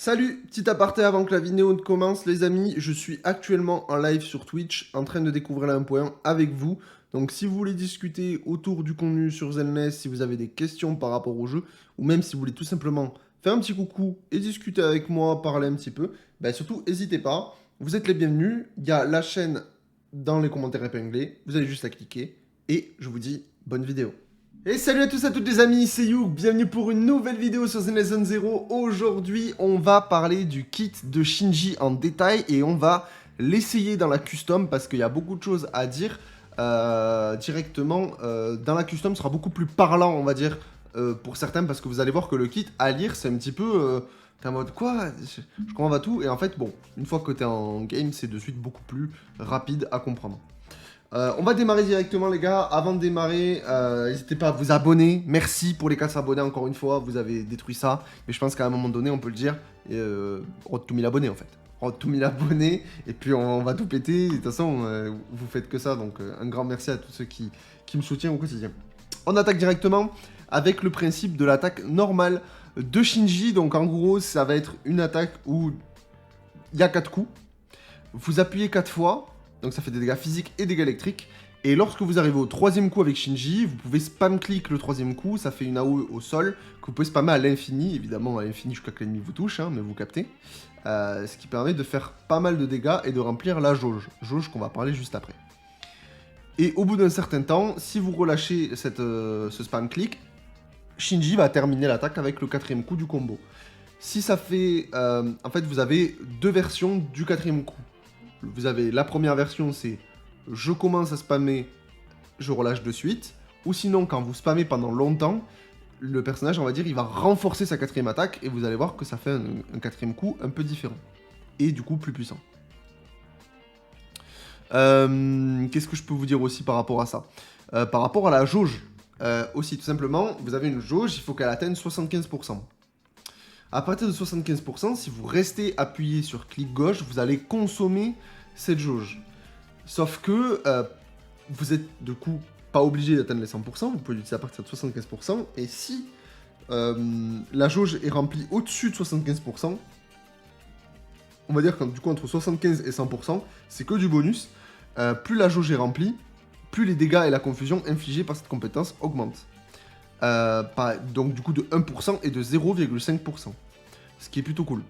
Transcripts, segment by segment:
Salut, petit aparté avant que la vidéo ne commence les amis, je suis actuellement en live sur Twitch en train de découvrir la 1.1 avec vous. Donc si vous voulez discuter autour du contenu sur Zenless, si vous avez des questions par rapport au jeu, ou même si vous voulez tout simplement faire un petit coucou et discuter avec moi, parler un petit peu, bah surtout n'hésitez pas, vous êtes les bienvenus, il y a la chaîne dans les commentaires épinglés, vous allez juste à cliquer et je vous dis bonne vidéo. Et salut à tous et à toutes les amis, c'est Youk, bienvenue pour une nouvelle vidéo sur Zenless Zone Zero. Aujourd'hui, on va parler du kit de Shinji en détail et on va l'essayer dans la custom parce qu'il y a beaucoup de choses à dire directement. Dans la custom, ce sera beaucoup plus parlant, on va dire, pour certains parce que vous allez voir que le kit à lire, c'est un petit peu... t'es en mode quoi, je comprends pas tout, et en fait, bon, une fois que t'es en game, c'est de suite beaucoup plus rapide à comprendre. On va démarrer directement les gars. Avant de démarrer, n'hésitez pas à vous abonner. Merci pour les 4 abonnés encore une fois. Vous avez détruit ça. Mais je pense qu'à un moment donné, on peut le dire. Road to 1000 abonnés en fait. Road to 1000 abonnés. Et puis on va tout péter. De toute façon, vous faites que ça. Donc un grand merci à tous ceux qui me soutiennent au quotidien. On attaque directement avec le principe de l'attaque normale de Shinji. Donc en gros, ça va être une attaque où il y a 4 coups. Vous appuyez 4 fois. Donc ça fait des dégâts physiques et dégâts électriques. Et lorsque vous arrivez au 3e coup avec Shinji, vous pouvez spam-click le 3e coup, ça fait une AOE au sol, que vous pouvez spammer à l'infini, évidemment à l'infini jusqu'à que l'ennemi vous touche, hein, mais vous captez. Ce qui permet de faire pas mal de dégâts et de remplir la jauge. Jauge qu'on va parler juste après. Et au bout d'un certain temps, si vous relâchez ce spam-click, Shinji va terminer l'attaque avec le 4e coup du combo. Si ça fait... en fait, vous avez 2 versions du 4e coup. Vous avez la première version, c'est je commence à spammer, je relâche de suite. Ou sinon, quand vous spammez pendant longtemps, le personnage, on va dire, il va renforcer sa 4e attaque et vous allez voir que ça fait un 4e coup un peu différent. Et du coup, plus puissant. Qu'est-ce que je peux vous dire aussi par rapport à ça? Par rapport à la jauge, aussi, tout simplement, vous avez une jauge, il faut qu'elle atteigne 75%. À partir de 75%, si vous restez appuyé sur clic gauche, vous allez consommer cette jauge. Sauf que vous êtes du coup pas obligé d'atteindre les 100%, vous pouvez l'utiliser à partir de 75%. Et si la jauge est remplie au-dessus de 75%, on va dire que du coup entre 75 et 100%, c'est que du bonus. Plus la jauge est remplie, plus les dégâts et la confusion infligés par cette compétence augmentent. Donc du coup de 1% et de 0,5%. Ce qui est plutôt cool.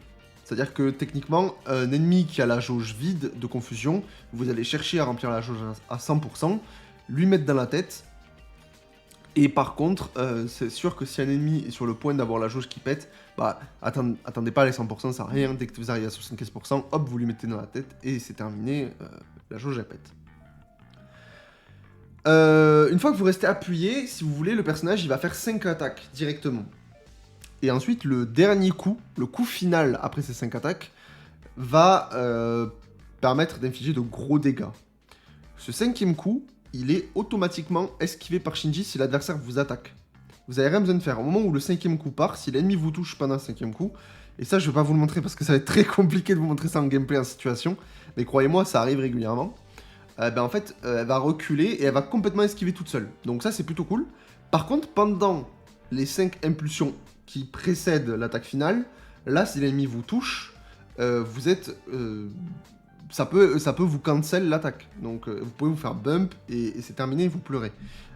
C'est-à-dire que techniquement, un ennemi qui a la jauge vide de confusion, vous allez chercher à remplir la jauge à 100%, lui mettre dans la tête. Et par contre, c'est sûr que si un ennemi est sur le point d'avoir la jauge qui pète, bah attendez pas les 100%, ça sert à rien. Dès que vous arrivez à 75%, hop, vous lui mettez dans la tête et c'est terminé, la jauge elle pète. Une fois que vous restez appuyé, si vous voulez, le personnage il va faire 5 attaques directement. Et ensuite, le dernier coup, le coup final après ces 5 attaques, va permettre d'infliger de gros dégâts. Ce 5e coup, il est automatiquement esquivé par Shinji si l'adversaire vous attaque. Vous n'avez rien besoin de faire. Au moment où le 5e coup part, si l'ennemi vous touche pendant le 5e coup, et ça je ne vais pas vous le montrer parce que ça va être très compliqué de vous montrer ça en gameplay en situation, mais croyez-moi, ça arrive régulièrement. En fait, elle va reculer et elle va complètement esquiver toute seule. Donc ça, c'est plutôt cool. Par contre, pendant les 5 impulsions qui précèdent l'attaque finale, là, si l'ennemi vous touche, vous êtes... ça peut vous cancel l'attaque. Donc, vous pouvez vous faire bump et c'est terminé, vous pleurez.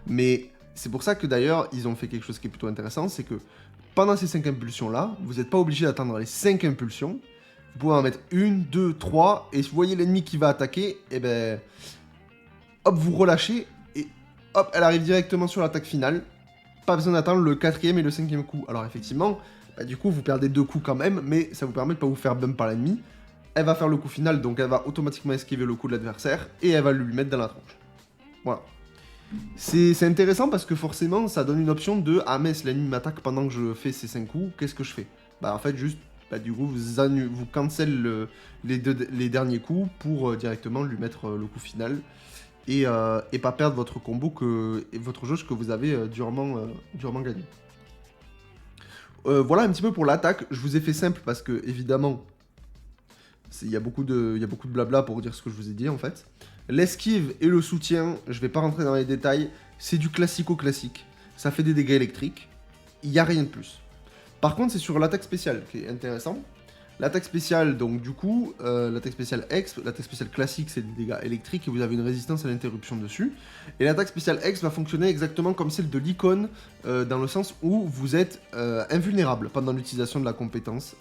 Mais c'est pour ça que d'ailleurs, ils ont fait quelque chose qui est plutôt intéressant, c'est que pendant ces 5 impulsions-là, vous n'êtes pas obligé d'attendre les 5 impulsions. Vous pouvez en mettre 1, 2, 3, et si vous voyez l'ennemi qui va attaquer, et ben, hop, vous relâchez, et hop, elle arrive directement sur l'attaque finale. Pas besoin d'attendre le 4e et le 5e coup. Alors effectivement, bah, du coup, vous perdez 2 coups quand même, mais ça vous permet de ne pas vous faire bump par l'ennemi. Elle va faire le coup final, donc elle va automatiquement esquiver le coup de l'adversaire, et elle va lui mettre dans la tronche. Voilà. C'est intéressant parce que forcément, ça donne une option de « Ah mais si l'ennemi m'attaque pendant que je fais ces 5 coups, qu'est-ce que je fais ?» Bah en fait, juste... Bah, du coup, vous cancel les derniers coups pour directement lui mettre le coup final et pas perdre votre combo et votre jauge que vous avez durement gagné. Voilà un petit peu pour l'attaque. Je vous ai fait simple parce que, évidemment, il y a beaucoup de blabla pour dire ce que je vous ai dit en fait. L'esquive et le soutien, je vais pas rentrer dans les détails, c'est du classico-classique. Ça fait des dégâts électriques, il n'y a rien de plus. Par contre, c'est sur l'attaque spéciale qui est intéressant. L'attaque spéciale, donc du coup, l'attaque spéciale X, l'attaque spéciale classique, c'est des dégâts électriques et vous avez une résistance à l'interruption dessus. Et l'attaque spéciale X va fonctionner exactement comme celle de l'icône, dans le sens où vous êtes invulnérable pendant l'utilisation de la compétence.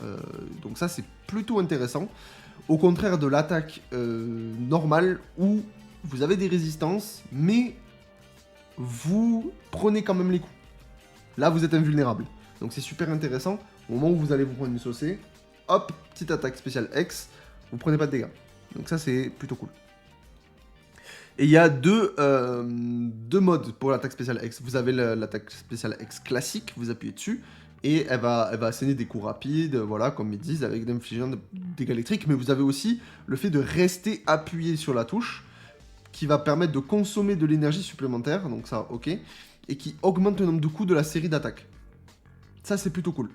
Donc ça, c'est plutôt intéressant. Au contraire de l'attaque normale, où vous avez des résistances, mais vous prenez quand même les coups. Là, vous êtes invulnérable. Donc c'est super intéressant. Au moment où vous allez vous prendre une saucée, hop, petite attaque spéciale X, vous prenez pas de dégâts. Donc ça, c'est plutôt cool. Et il y a deux modes pour l'attaque spéciale X. Vous avez l'attaque spéciale X classique, vous appuyez dessus, et elle va asséner des coups rapides, voilà, comme ils disent, avec d'infligeant des dégâts électriques. Mais vous avez aussi le fait de rester appuyé sur la touche, qui va permettre de consommer de l'énergie supplémentaire, donc ça, ok, et qui augmente le nombre de coups de la série d'attaques. Ça, c'est plutôt cool.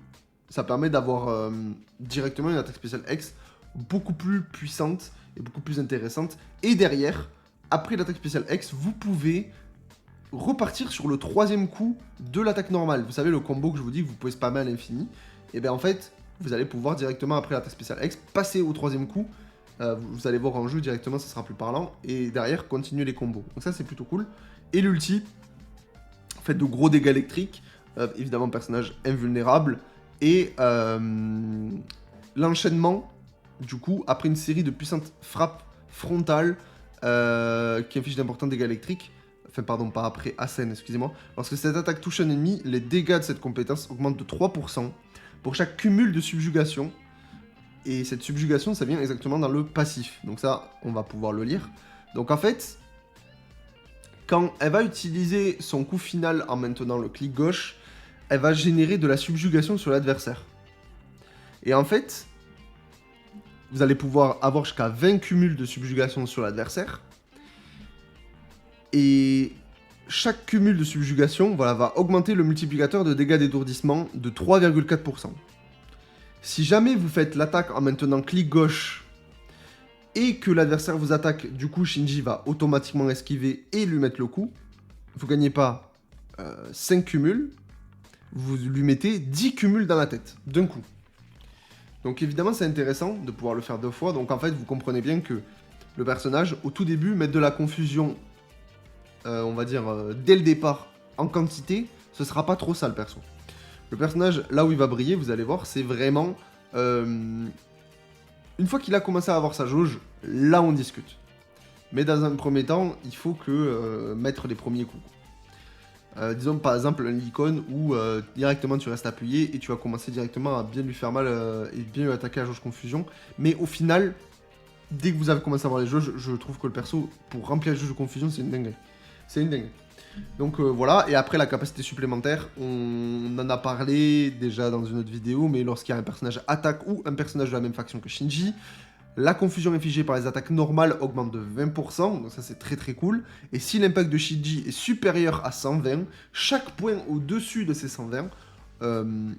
Ça permet d'avoir directement une attaque spéciale X beaucoup plus puissante et beaucoup plus intéressante. Et derrière, après l'attaque spéciale X, vous pouvez repartir sur le troisième coup de l'attaque normale. Vous savez, le combo que je vous dis que vous pouvez spammer à l'infini. Et bien en fait, vous allez pouvoir directement après l'attaque spéciale X passer au troisième coup. Vous allez voir en jeu directement, ça sera plus parlant. Et derrière, continuer les combos. Donc ça, c'est plutôt cool. Et l'ulti, fait de gros dégâts électriques. Évidemment, personnage invulnérable. Et l'enchaînement, du coup, après une série de puissantes frappes frontales qui infligent d'importants dégâts électriques. Enfin, pardon, pas après, Asen, excusez-moi. Lorsque cette attaque touche un ennemi, les dégâts de cette compétence augmentent de 3% pour chaque cumul de subjugation. Et cette subjugation, ça vient exactement dans le passif. Donc ça, on va pouvoir le lire. Donc en fait, quand elle va utiliser son coup final en maintenant le clic gauche, elle va générer de la subjugation sur l'adversaire. Et en fait, vous allez pouvoir avoir jusqu'à 20 cumuls de subjugation sur l'adversaire. Et chaque cumul de subjugation, voilà, va augmenter le multiplicateur de dégâts d'étourdissement de 3,4%. Si jamais vous faites l'attaque en maintenant clic gauche et que l'adversaire vous attaque, du coup Shinji va automatiquement esquiver et lui mettre le coup. Vous gagnez pas 5 cumuls, vous lui mettez 10 cumuls dans la tête, d'un coup. Donc évidemment c'est intéressant de pouvoir le faire 2 fois, donc en fait vous comprenez bien que le personnage, au tout début, mettre de la confusion, on va dire, dès le départ, en quantité, ce sera pas trop ça le perso. Le personnage, là où il va briller, vous allez voir, c'est vraiment... une fois qu'il a commencé à avoir sa jauge, là on discute. Mais dans un premier temps, il faut que mettre les premiers coups. Disons par exemple un icône où directement tu restes appuyé et tu vas commencer directement à bien lui faire mal et bien lui attaquer à la jauge confusion. Mais au final, dès que vous avez commencé à avoir les jauges, je trouve que le perso, pour remplir la jauge de confusion, c'est une dinguerie. C'est une dinguerie. Donc voilà, et après la capacité supplémentaire, on en a parlé déjà dans une autre vidéo, mais lorsqu'il y a un personnage attaque ou un personnage de la même faction que Shinji, la confusion infligée par les attaques normales augmente de 20%, donc ça c'est très très cool. Et si l'impact de Shinji est supérieur à 120, chaque point au-dessus de ces 120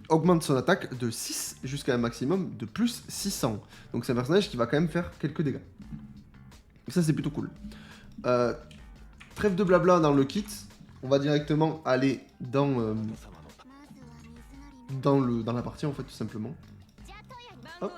augmente son attaque de 6 jusqu'à un maximum de plus 600. Donc c'est un personnage qui va quand même faire quelques dégâts. Et ça c'est plutôt cool. Trêve de blabla dans le kit, on va directement aller dans la partie en fait tout simplement. Hop.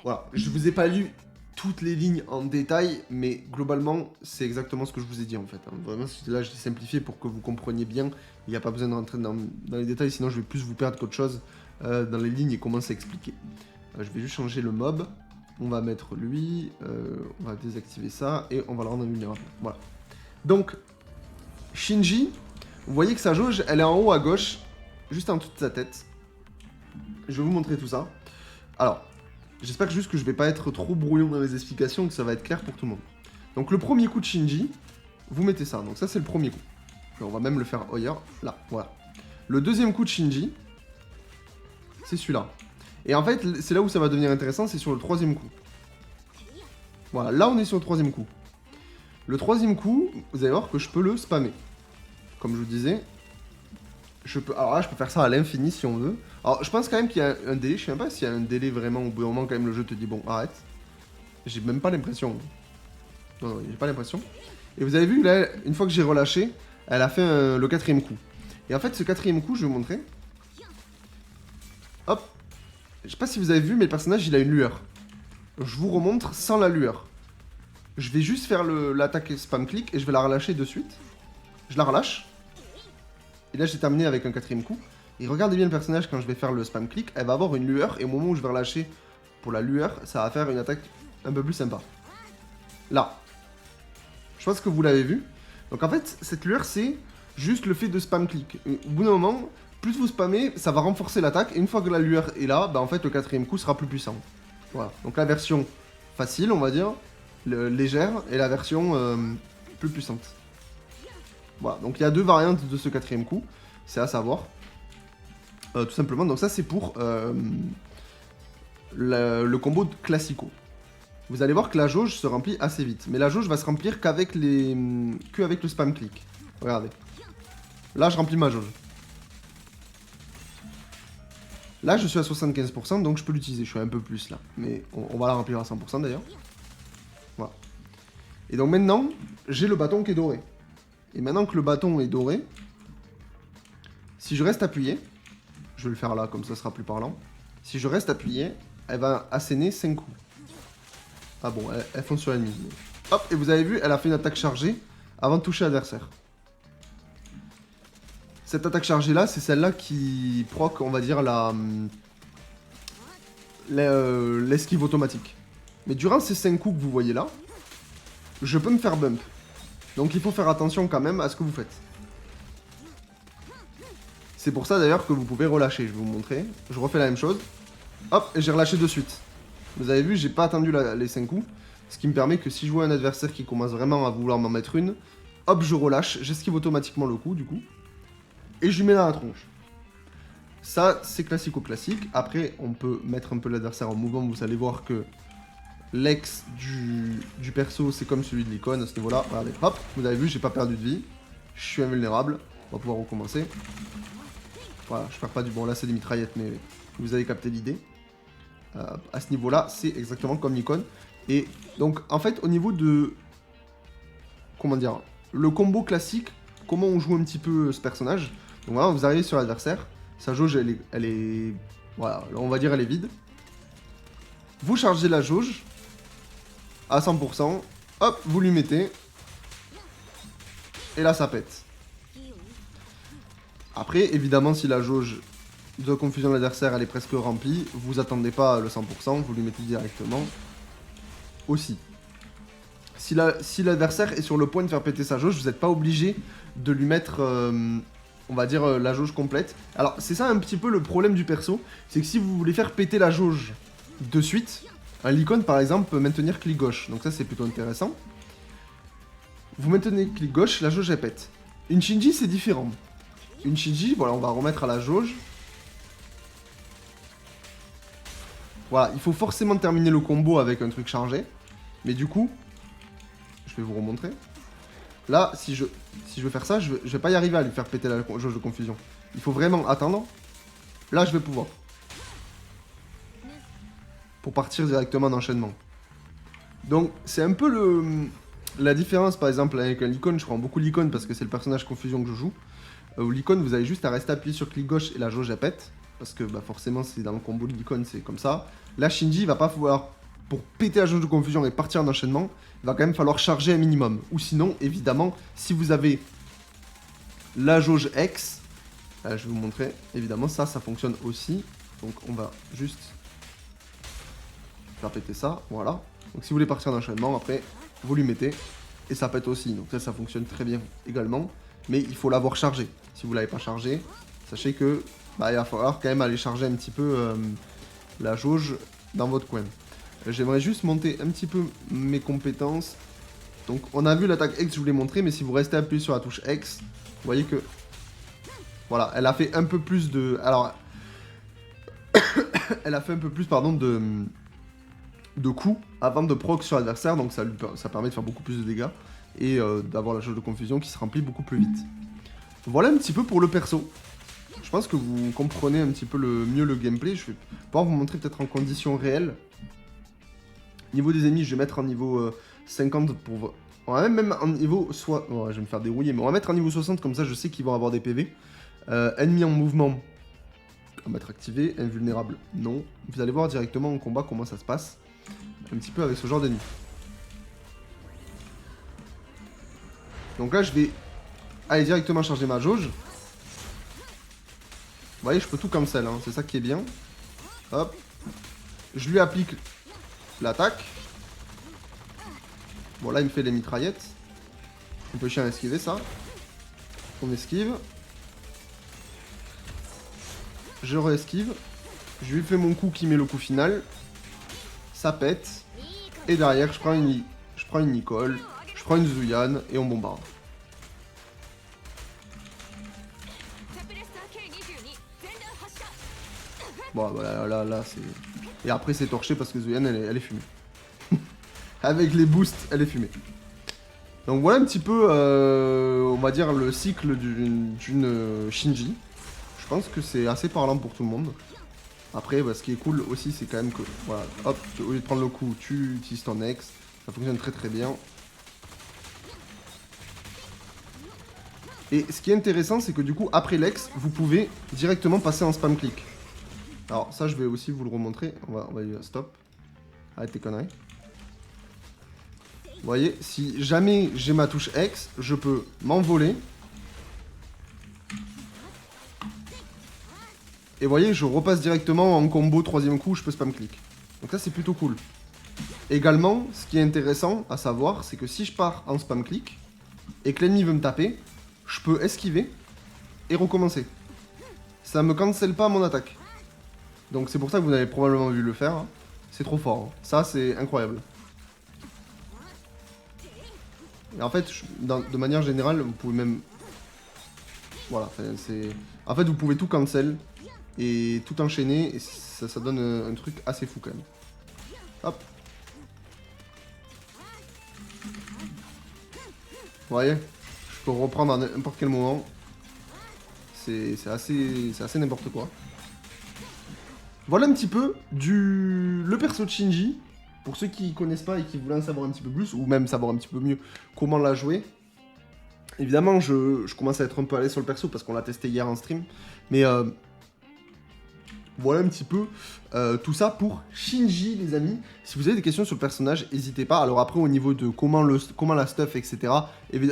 Voilà, je vous ai pas lu toutes les lignes en détail, mais globalement c'est exactement ce que je vous ai dit en fait. Vraiment là je l'ai simplifié pour que vous compreniez bien, il n'y a pas besoin de rentrer dans les détails, sinon je vais plus vous perdre qu'autre chose dans les lignes et commencer à expliquer. Je vais juste changer le mob. On va mettre lui, on va désactiver ça et on va le rendre invulnérable. Voilà. Donc, Shinji, vous voyez que sa jauge, elle est en haut à gauche, juste en dessous de sa tête. Je vais vous montrer tout ça. Alors, j'espère juste que je vais pas être trop brouillon dans les explications, que ça va être clair pour tout le monde. Donc, le premier coup de Shinji, vous mettez ça. Donc, ça, c'est le premier coup. Et on va même le faire ailleurs, là, voilà. Le deuxième coup de Shinji, c'est celui-là. Et en fait, c'est là où ça va devenir intéressant, c'est sur le troisième coup. Voilà, là on est sur le troisième coup. Le troisième coup, vous allez voir que je peux le spammer. Comme je vous disais, alors là je peux faire ça à l'infini si on veut. Alors je pense quand même qu'il y a un délai, je sais même pas s'il y a un délai vraiment, au bout d'un moment quand même le jeu te dit bon arrête. J'ai même pas l'impression. Non, j'ai pas l'impression. Et vous avez vu là, une fois que j'ai relâché, elle a fait le quatrième coup. Et en fait ce quatrième coup, je vais vous montrer. Hop. sais pas si vous avez vu, mais le personnage, il a une lueur. Je vous remontre sans la lueur. Je vais juste faire l'attaque spam click et je vais la relâcher de suite. Je la relâche. Et là, j'ai terminé avec un 4ème coup. Et regardez bien le personnage quand je vais faire le spam click, elle va avoir une lueur. Et au moment où je vais relâcher pour la lueur, ça va faire une attaque un peu plus sympa. Là. Je pense que vous l'avez vu. Donc en fait, cette lueur, c'est juste le fait de spam click. Et au bout d'un moment, plus vous spammez, ça va renforcer l'attaque. Et une fois que la lueur est là, bah en fait, le 4ème coup sera plus puissant. Voilà. Donc la version facile, on va dire, légère, et la version plus puissante. Voilà. Donc il y a 2 variantes de ce 4ème coup. C'est à savoir. Tout simplement. Donc ça, c'est pour le combo classico. Vous allez voir que la jauge se remplit assez vite. Mais la jauge va se remplir qu'avec le spam click. Regardez. Là, je remplis ma jauge. Là, je suis à 75%, donc je peux l'utiliser. Je suis un peu plus là. Mais on va la remplir à 100% d'ailleurs. Voilà. Et donc maintenant, j'ai le bâton qui est doré. Et maintenant que le bâton est doré, si je reste appuyé, je vais le faire là, comme ça sera plus parlant. Si je reste appuyé, elle va asséner 5 coups. Ah bon, elle fonce sur l'ennemi. Hop, et vous avez vu, elle a fait une attaque chargée avant de toucher l'adversaire. Cette attaque chargée là, c'est celle-là qui proc, on va dire, l'esquive automatique. Mais durant ces 5 coups que vous voyez là, je peux me faire bump. Donc il faut faire attention quand même à ce que vous faites. C'est pour ça d'ailleurs que vous pouvez relâcher, je vais vous montrer. Je refais la même chose. Hop, et j'ai relâché de suite. Vous avez vu, j'ai pas attendu les 5 coups. Ce qui me permet que si je vois un adversaire qui commence vraiment à vouloir m'en mettre une, hop, je relâche, j'esquive automatiquement le coup du coup. Et je lui mets dans la tronche. Ça, c'est classico-classique. Après, on peut mettre un peu l'adversaire en mouvement. Vous allez voir que l'ex du perso, c'est comme celui de l'icône à ce niveau-là. Regardez, hop, vous avez vu, j'ai pas perdu de vie. Je suis invulnérable. On va pouvoir recommencer. Voilà, je perds pas du bon. Là, c'est des mitraillettes, mais vous avez capté l'idée. À ce niveau-là, c'est exactement comme l'icône. Et donc, en fait, au niveau de... Comment dire, le combo classique, comment on joue un petit peu ce personnage. Donc voilà, vous arrivez sur l'adversaire. Sa jauge, elle est... Voilà, on va dire elle est vide. Vous chargez la jauge à 100%. Hop, vous lui mettez. Et là, ça pète. Après, évidemment, si la jauge de confusion de l'adversaire, elle est presque remplie, vous attendez pas le 100%, vous lui mettez directement. Aussi. Si l'adversaire est sur le point de faire péter sa jauge, vous n'êtes pas obligé de lui mettre, on va dire, la jauge complète. Alors, c'est ça un petit peu le problème du perso, c'est que si vous voulez faire péter la jauge de suite, l'icône, par exemple, peut maintenir clic gauche. Donc ça, c'est plutôt intéressant. Vous maintenez clic gauche, la jauge, elle pète. Une Shinji, c'est différent. Une Shinji, voilà, on va remettre à la jauge. Voilà, il faut forcément terminer le combo avec un truc chargé. Mais du coup, je vais vous remontrer. Là, si je veux faire ça, je vais pas y arriver à lui faire péter la jauge de confusion. Il faut vraiment attendre. Là, je vais pouvoir. Pour partir directement d'enchaînement. Donc, c'est un peu la différence, par exemple, avec l'icône. Je prends beaucoup l'icône parce que c'est le personnage confusion que je joue. L'icône, vous avez juste à rester appuyé sur clic gauche et la jauge, elle pète. Parce que bah, forcément, c'est dans le combo de l'icône, c'est comme ça. Là, Shinji, il va pas pouvoir... Pour péter la jauge de confusion et partir en enchaînement, il va quand même falloir charger un minimum. Ou sinon, évidemment, si vous avez la jauge X, je vais vous montrer, évidemment, ça fonctionne aussi. Donc, on va juste faire péter ça, voilà. Donc, si vous voulez partir en enchaînement, après, vous lui mettez, et ça pète aussi. Donc, ça fonctionne très bien également. Mais il faut l'avoir chargé. Si vous ne l'avez pas chargé, sachez que bah, il va falloir quand même aller charger un petit peu la jauge dans votre coin. J'aimerais juste monter un petit peu mes compétences. Donc on a vu l'attaque X, je vous l'ai montré, mais si vous restez appuyé sur la touche X, vous voyez que... Voilà, elle a fait un peu plus de... Alors... elle a fait un peu plus, pardon, de coups avant de proc sur l'adversaire, donc ça permet de faire beaucoup plus de dégâts et d'avoir la jauge de confusion qui se remplit beaucoup plus vite. Voilà un petit peu pour le perso. Je pense que vous comprenez un petit peu mieux le gameplay. Je vais pouvoir vous montrer peut-être en conditions réelles. Niveau des ennemis, je vais mettre en niveau 50 pour... On va même en niveau... Oh, je vais me faire dérouiller, mais on va mettre en niveau 60, comme ça je sais qu'ils vont avoir des PV. Ennemis en mouvement. à m'être activé. Invulnérable, non. Vous allez voir directement en combat comment ça se passe. Un petit peu avec ce genre d'ennemi. Donc là, je vais aller directement charger ma jauge. Vous voyez, je peux tout cancel, hein. C'est ça qui est bien. Hop. Je lui applique l'attaque. Bon, là, il me fait les mitraillettes. Un peu chiant à esquiver, ça. On esquive. Je re-esquive. Je lui fais mon coup qui met le coup final. Ça pète. Et derrière, je prends une Nicole. Je prends une Zuyan et on bombarde. Bon, voilà, là, c'est... Et après, c'est torché parce que Zuyan, elle est fumée. Avec les boosts, elle est fumée. Donc voilà un petit peu, on va dire, le cycle d'une Shinji. Je pense que c'est assez parlant pour tout le monde. Après, bah, ce qui est cool aussi, c'est quand même que, voilà, hop, au lieu de prendre le coup, tu utilises ton ex. Ça fonctionne très très bien. Et ce qui est intéressant, c'est que du coup, après l'ex, vous pouvez directement passer en spam click. Alors ça, je vais aussi vous le remontrer. On va dire stop. Arrête tes conneries. Vous voyez, si jamais j'ai ma touche X, je peux m'envoler. Et vous voyez, je repasse directement en combo troisième coup, je peux spam click. Donc ça, c'est plutôt cool. Également, ce qui est intéressant à savoir, c'est que si je pars en spam click, et que l'ennemi veut me taper, je peux esquiver et recommencer. Ça me cancelle pas mon attaque. Donc c'est pour ça que vous avez probablement vu le faire. C'est trop fort. Hein. Ça, c'est incroyable. Et en fait, de manière générale, vous pouvez même... Voilà, c'est... En fait, vous pouvez tout cancel et tout enchaîner, et ça donne un truc assez fou quand même. Hop. Vous voyez, je peux reprendre à n'importe quel moment. C'est assez n'importe quoi. Voilà un petit peu le perso de Shinji. Pour ceux qui connaissent pas et qui voulaient en savoir un petit peu plus, ou même savoir un petit peu mieux comment la jouer. Évidemment, je commence à être un peu à l'aise sur le perso parce qu'on l'a testé hier en stream. Mais voilà un petit peu tout ça pour Shinji, les amis. Si vous avez des questions sur le personnage, n'hésitez pas. Alors après, au niveau de comment la stuff, etc.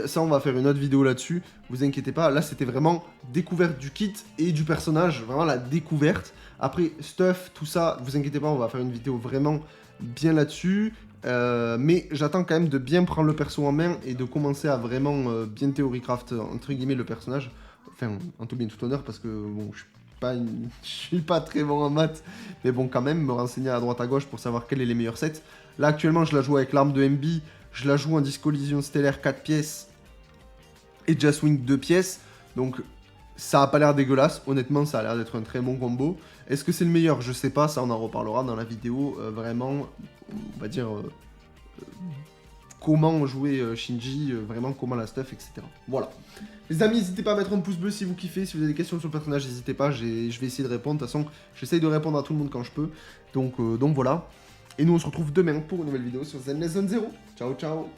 Ça, on va faire une autre vidéo là-dessus. Vous inquiétez pas. Là, c'était vraiment découverte du kit et du personnage. Vraiment la découverte. Après, stuff, tout ça, vous inquiétez pas, on va faire une vidéo vraiment bien là-dessus. Mais j'attends quand même de bien prendre le perso en main et de commencer à vraiment bien théorycraft, entre guillemets, le personnage. Enfin, en tout bien tout honneur, parce que bon, je suis pas très bon en maths, mais bon, quand même, me renseigner à droite à gauche pour savoir quels sont les meilleurs sets. Là, actuellement, je la joue avec l'arme de MB, je la joue en disque collision stellaire 4 pièces et Jaswing 2 pièces, donc ça a pas l'air dégueulasse. Honnêtement, ça a l'air d'être un très bon combo. Est-ce que c'est le meilleur? Je sais pas, ça on en reparlera dans la vidéo, vraiment, on va dire, comment jouer Shinji, vraiment comment la stuff, etc. Voilà. Les amis, n'hésitez pas à mettre un pouce bleu si vous kiffez. Si vous avez des questions sur le personnage, n'hésitez pas, je vais essayer de répondre. De toute façon, j'essaye de répondre à tout le monde quand je peux. Donc voilà. Et nous, on se retrouve demain pour une nouvelle vidéo sur Zenless Zone 0. Ciao, ciao.